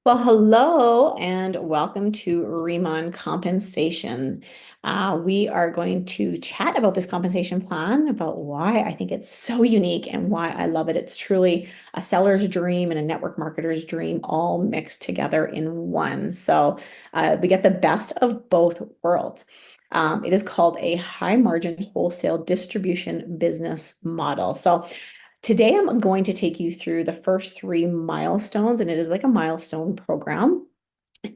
Well, hello and welcome to Riemann Compensation. We are going to chat about this compensation plan, about why I think it's so unique and why I love it. It's truly a seller's dream and a network marketer's dream all mixed together in one. So we get the best of both worlds. It is called a high margin wholesale distribution business model. So today, I'm going to take you through the first three milestones, and it is like a milestone program.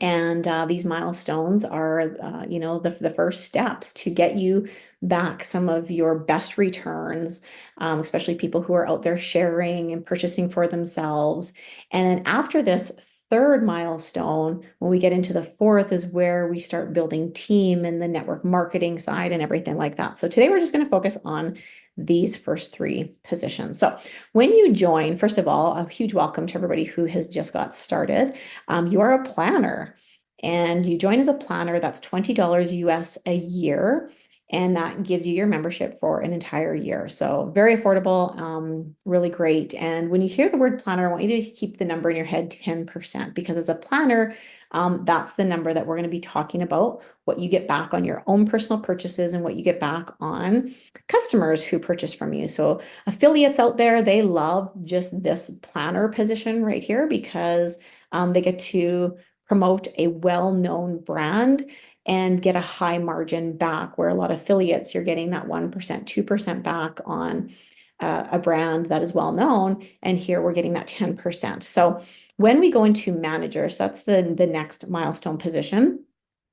And these milestones are, the first steps to get you back some of your best returns, especially people who are out there sharing and purchasing for themselves. And then after this third milestone, when we get into the fourth, is where we start building team and the network marketing side and everything like that. So today we're just going to focus on these first three positions. So when you join, first of all, a huge welcome to everybody who has just got started. You are a planner and you join as a planner. That's $20 US a year. And that gives you your membership for an entire year. So very affordable, really great. And when you hear the word planner, I want you to keep the number in your head, 10%, because as a planner, that's the number that we're going to be talking about, what you get back on your own personal purchases and what you get back on customers who purchase from you. So affiliates out there, they love just this planner position right here because they get to promote a well-known brand and get a high margin back, where a lot of affiliates, you're getting that 1%, 2% back on a brand that is well known. And here we're getting that 10%. So when we go into managers, that's the next milestone position.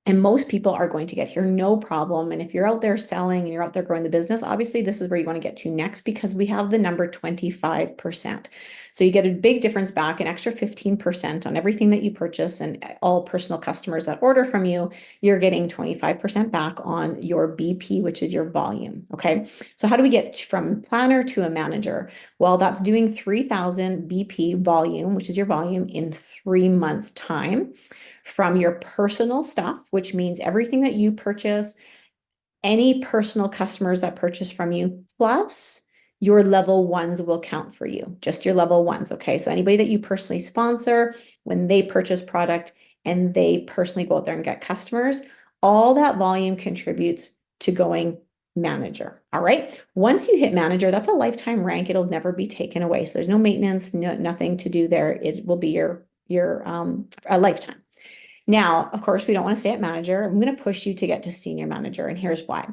And most people are going to get here, no problem. And if you're out there selling and you're out there growing the business, obviously this is where you want to get to next, because we have the number 25%. So you get a big difference back, an extra 15% on everything that you purchase, and all personal customers that order from you, you're getting 25% back on your BP, which is your volume. Okay. So how do we get from planner to a manager? Well, that's doing 3,000 BP volume, which is your volume, in 3 months' time, from your personal stuff, which means everything that you purchase, any personal customers that purchase from you, plus your level ones will count for you, just your level ones. Okay. So anybody that you personally sponsor, when they purchase product and they personally go out there and get customers, all that volume contributes to going manager. All right. Once you hit manager, that's a lifetime rank. It'll never be taken away. So there's no maintenance, nothing to do there. It will be your a lifetime. Now, of course, we don't want to stay at manager. I'm going to push you to get to senior manager, and here's why.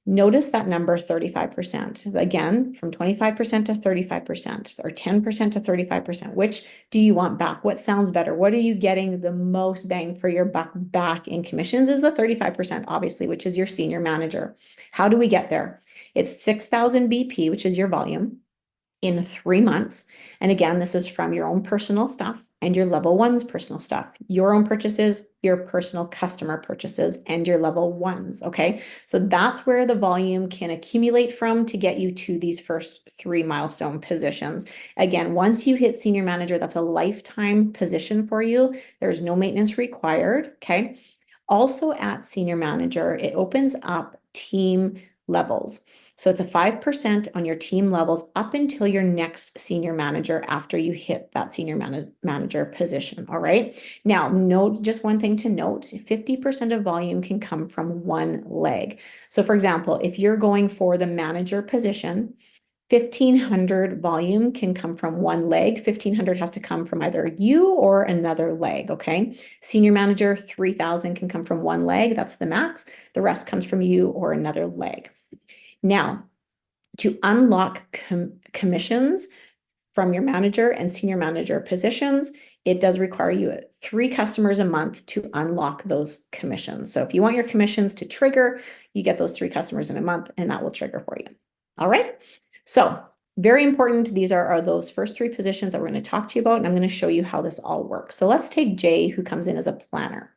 Notice that number, 35%. Again, from 25% to 35%, or 10% to 35%. Which do you want back? What sounds better? What are you getting the most bang for your buck back in commissions? Is the 35%, obviously, which is your senior manager. How do we get there? It's 6,000 BP, which is your volume, in 3 months. And again, this is from your own personal stuff and your level ones personal stuff, your own purchases, your personal customer purchases, and your level ones. Okay. So that's where the volume can accumulate from to get you to these first three milestone positions. Again, once you hit senior manager, that's a lifetime position for you. There's no maintenance required. Okay. Also at senior manager, it opens up team levels. So it's a 5% on your team levels up until your next senior manager after you hit that senior manager position. All right. Now, note just one thing to note, 50% of volume can come from one leg. So for example, if you're going for the manager position, 1,500 volume can come from one leg. 1,500 has to come from either you or another leg. Okay. Senior manager, 3,000 can come from one leg. That's the max. The rest comes from you or another leg. Now, to unlock commissions from your manager and senior manager positions, it does require you 3 customers a month to unlock those commissions. So if you want your commissions to trigger, you get those 3 customers in a month, and that will trigger for you. All right. So very important. These are those first 3 positions that we're going to talk to you about, and I'm going to show you how this all works. So let's take Jay, who comes in as a planner.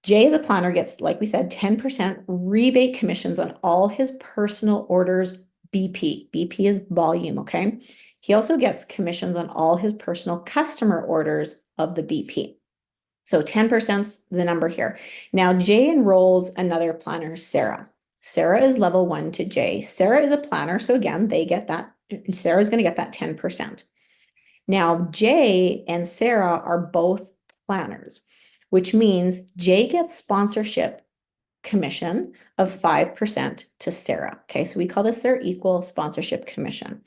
Jay, the planner, gets, like we said, 10% rebate commissions on all his personal orders BP. BP is volume, okay? He also gets commissions on all his personal customer orders of the BP. So 10%'s the number here. Now, Jay enrolls another planner, Sarah. Sarah is level 1 to Jay. Sarah is a planner, so again, they get that. Sarah's going to get that 10%. Now, Jay and Sarah are both planners, which means Jay gets sponsorship commission of 5% to Sarah. Okay, so we call this their equal sponsorship commission.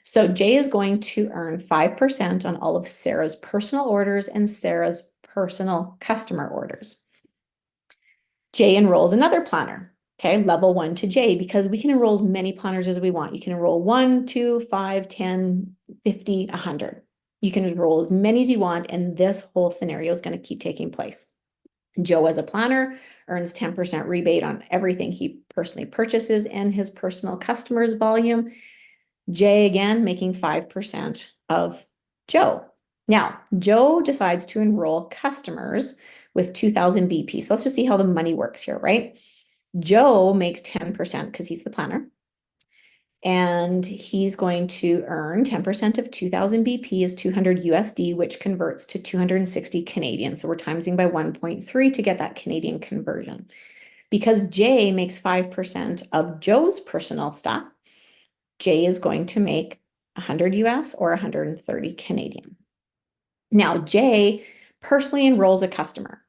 So Jay is going to earn 5% on all of Sarah's personal orders and Sarah's personal customer orders. Jay enrolls another planner, okay, level 1 to Jay, because we can enroll as many planners as we want. You can enroll 1, 2, 5, 10, 50, 100. You can enroll as many as you want, and this whole scenario is going to keep taking place. Joe, as a planner, earns 10% rebate on everything he personally purchases and his personal customers volume. Jay, again, making 5% of Joe. Now, Joe decides to enroll customers with 2,000 BP. So let's just see how the money works here, right? Joe makes 10% because he's the planner. And he's going to earn 10% of 2,000 BP is 200 USD, which converts to 260 Canadian. So we're timesing by 1.3 to get that Canadian conversion. Because Jay makes 5% of Joe's personal stuff, Jay is going to make 100 US or 130 Canadian. Now, Jay personally enrolls a customer.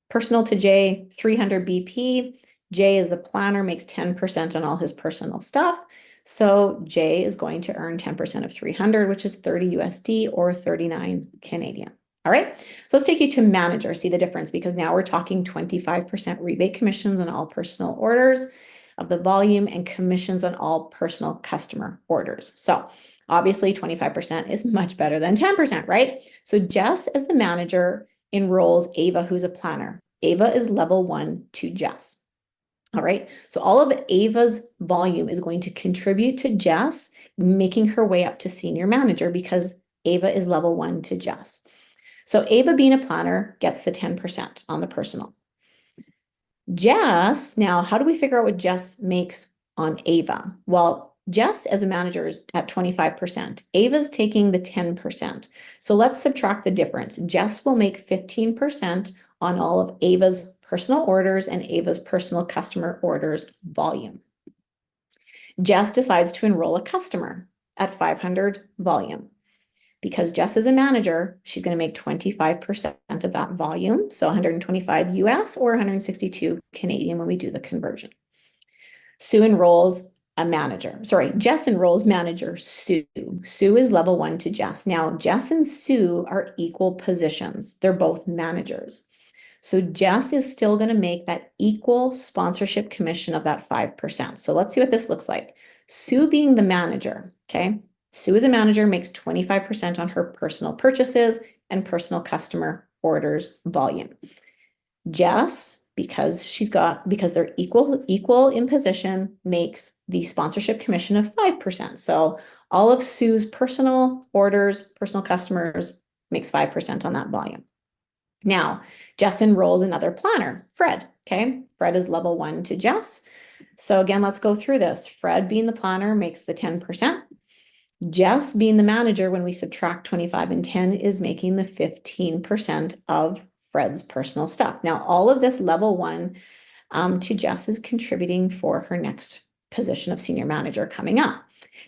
Personal to Jay, 300 BP. Jay, as the planner, makes 10% on all his personal stuff. So Jay is going to earn 10% of 300, which is 30 USD or 39 Canadian. All right, so let's take you to manager, see the difference, because now we're talking 25% rebate commissions on all personal orders of the volume and commissions on all personal customer orders. So obviously 25% is much better than 10%, right? So Jess, as the manager, enrolls Ava, who's a planner. Ava is level 1 to Jess. All right, so all of Ava's volume is going to contribute to Jess, making her way up to senior manager because Ava is level 1 to Jess. So Ava, being a planner, gets the 10% on the personal. Jess, now, how do we figure out what Jess makes on Ava? Well, Jess, as a manager, is at 25%. Ava's taking the 10%. So let's subtract the difference. Jess will make 15% on all of Ava's personal orders and Ava's personal customer orders volume. Jess decides to enroll a customer at 500 volume. Because Jess is a manager, she's going to make 25% of that volume. So 125 US or 162 Canadian when we do the conversion. Sue enrolls a manager. Sorry, Jess enrolls manager Sue. Sue is level 1 to Jess. Now, Jess and Sue are equal positions. They're both managers. So Jess is still going to make that equal sponsorship commission of that 5%. So let's see what this looks like. Sue, being the manager, okay? Sue, as a manager, makes 25% on her personal purchases and personal customer orders volume. Jess, because they're equal in position, makes the sponsorship commission of 5%. So all of Sue's personal orders, personal customers, makes 5% on that volume. Now, Jess enrolls another planner, Fred, okay? Fred is level 1 to Jess. So again, let's go through this. Fred, being the planner, makes the 10%. Jess, being the manager, when we subtract 25 and 10, is making the 15% of Fred's personal stuff. Now, all of this level 1 to Jess is contributing for her next position of senior manager coming up.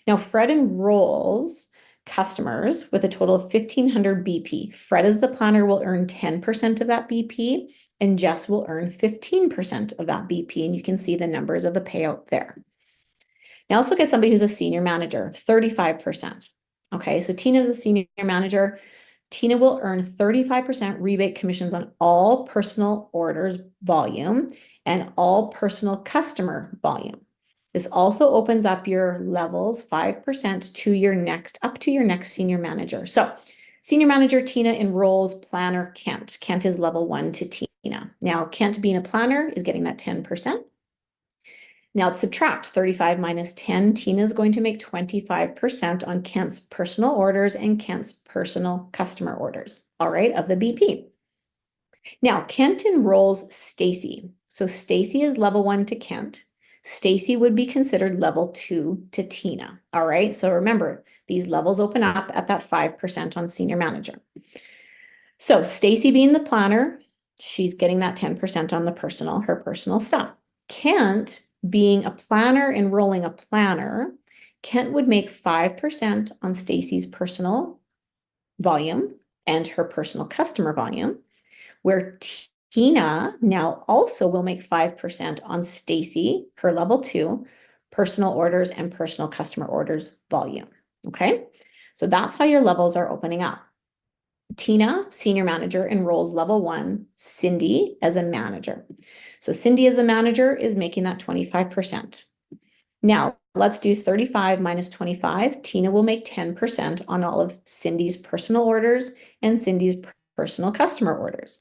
Now, Fred enrolls customers with a total of 1,500 BP. Fred, as the planner, will earn 10% of that BP, and Jess will earn 15% of that BP, and you can see the numbers of the payout there. Now let's look at somebody who's a senior manager, 35%. Okay, so Tina is a senior manager. Tina will earn 35% rebate commissions on all personal orders volume and all personal customer volume. This also opens up your levels 5% to your next, up to your next senior manager. So senior manager Tina enrolls planner Kent. Kent is level 1 to Tina. Now Kent, being a planner, is getting that 10%. Now let's subtract 35 minus 10. Tina is going to make 25% on Kent's personal orders and Kent's personal customer orders, all right, of the BP. Now Kent enrolls Stacy. So Stacy is level 1 to Kent. Stacy would be considered level 2 to Tina, all right? So remember, these levels open up at that 5% on senior manager. So Stacy, being the planner, she's getting that 10% on the her personal stuff. Kent, being a planner, enrolling a planner, Kent would make 5% on Stacy's personal volume and her personal customer volume, where Tina now also will make 5% on Stacy, her level 2, personal orders and personal customer orders volume. Okay, so that's how your levels are opening up. Tina, senior manager, enrolls level 1, Cindy as a manager. So Cindy as the manager is making that 25%. Now, let's do 35 minus 25. Tina will make 10% on all of Cindy's personal orders and Cindy's personal customer orders.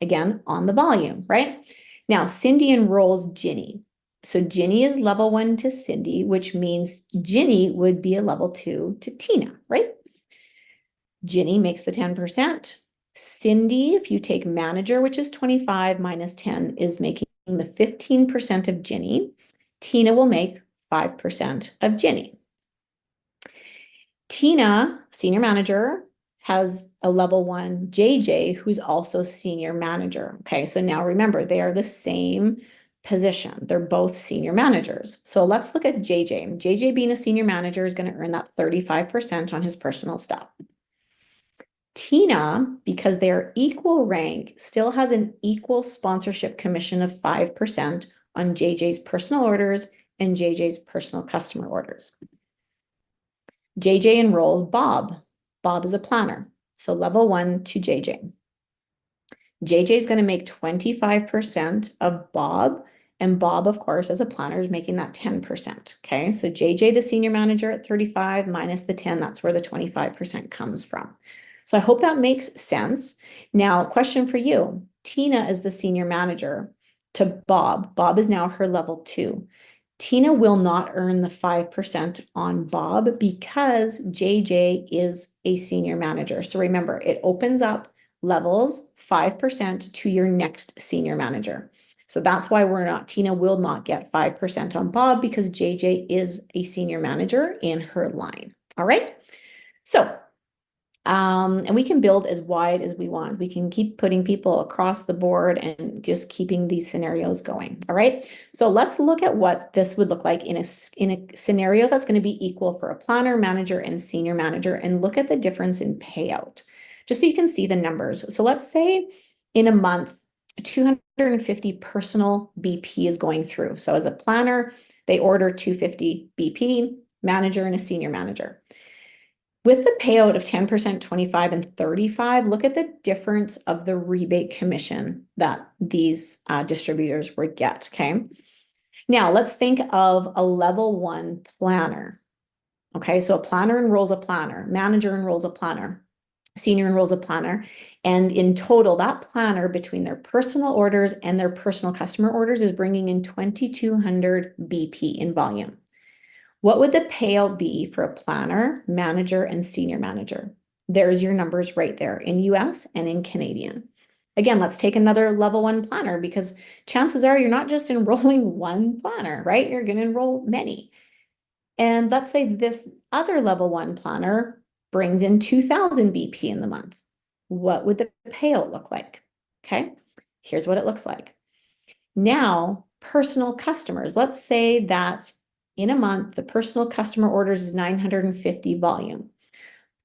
Again, on the volume, right? Now, Cindy enrolls Ginny. So Ginny is level 1 to Cindy, which means Ginny would be a level 2 to Tina, right? Ginny makes the 10%. Cindy, if you take manager, which is 25 minus 10, is making the 15% of Ginny. Tina will make 5% of Ginny. Tina, senior manager, has a level 1 JJ, who's also senior manager. Okay, so now remember, they are the same position. They're both senior managers. So let's look at JJ. JJ being a senior manager is going to earn that 35% on his personal stuff. Tina, because they're equal rank, still has an equal sponsorship commission of 5% on JJ's personal orders and JJ's personal customer orders. JJ enrolls Bob. Bob is a planner, so level 1 to JJ. JJ is going to make 25% of Bob, and Bob, of course, as a planner, is making that 10%. Okay, so JJ, the senior manager at 35 minus the 10, that's where the 25% comes from. So I hope that makes sense. Now, question for you. Tina is the senior manager to Bob. Bob is now her level 2. Tina will not earn the 5% on Bob because JJ is a senior manager. So remember, it opens up levels 5% to your next senior manager. So that's why Tina will not get 5% on Bob because JJ is a senior manager in her line. All right. So and we can build as wide as we want. We can keep putting people across the board and just keeping these scenarios going. All right. So let's look at what this would look like in a scenario that's going to be equal for a planner, manager, and senior manager, and look at the difference in payout, just so you can see the numbers. So let's say in a month, 250 personal BP is going through. So as a planner, they order 250 BP, manager, and a senior manager. With the payout of 10%, 25, and 35, look at the difference of the rebate commission that these distributors would get, okay? Now, let's think of a level 1 planner, okay? So a planner enrolls a planner, manager enrolls a planner, senior enrolls a planner, and in total, that planner between their personal orders and their personal customer orders is bringing in 2,200 BP in volume. What would the payout be for a planner, manager, and senior manager? There's your numbers right there in US and in Canadian. Again, let's take another level 1 planner because chances are you're not just enrolling one planner, right? You're going to enroll many. And let's say this other level 1 planner brings in 2,000 BP in the month. What would the payout look like? Okay, here's what it looks like. Now, personal customers. Let's say that in a month, the personal customer orders is 950 volume.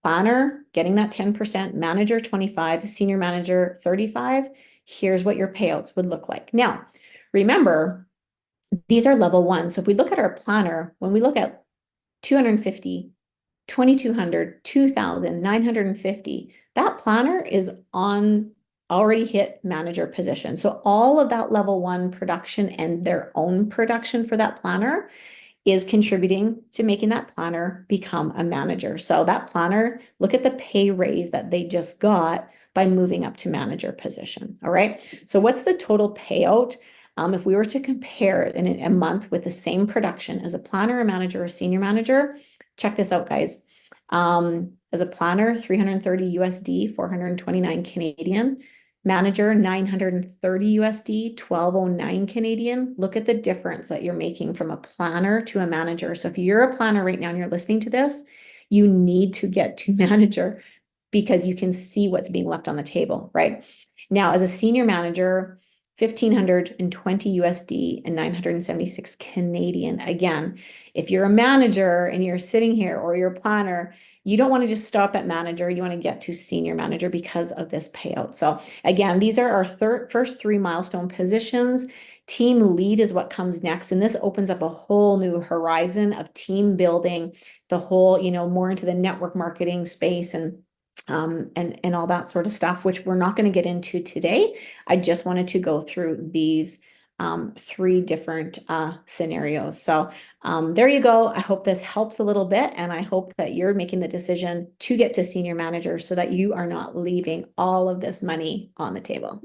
Planner, getting that 10%, manager 25, senior manager 35. Here's what your payouts would look like. Now, remember, these are level 1. So if we look at our planner, when we look at 250, 2,200, 2,000, 950, that planner is on already hit manager position. So all of that level 1 production and their own production for that planner is contributing to making that planner become a manager. So that planner, look at the pay raise that they just got by moving up to manager position. All right. So what's the total payout? If we were to compare it in a month with the same production as a planner, a manager, a senior manager, check this out, guys. As a planner, 330 USD, 429 Canadian. Manager, 930 USD, 1209 Canadian. Look at the difference that you're making from a planner to a manager. So if you're a planner right now and you're listening to this, you need to get to manager because you can see what's being left on the table, right? Now, as a senior manager, 1,520 USD and 976 Canadian. Again, if you're a manager and you're sitting here or you're a planner, you don't want to just stop at manager. You want to get to senior manager because of this payout. So again, these are our first 3 milestone positions. Team lead is what comes next. And this opens up a whole new horizon of team building, the whole, more into the network marketing space and all that sort of stuff, which we're not going to get into today. I just wanted to go through these 3 different scenarios. So there you go. I hope this helps a little bit, and I hope that you're making the decision to get to senior manager so that you are not leaving all of this money on the table.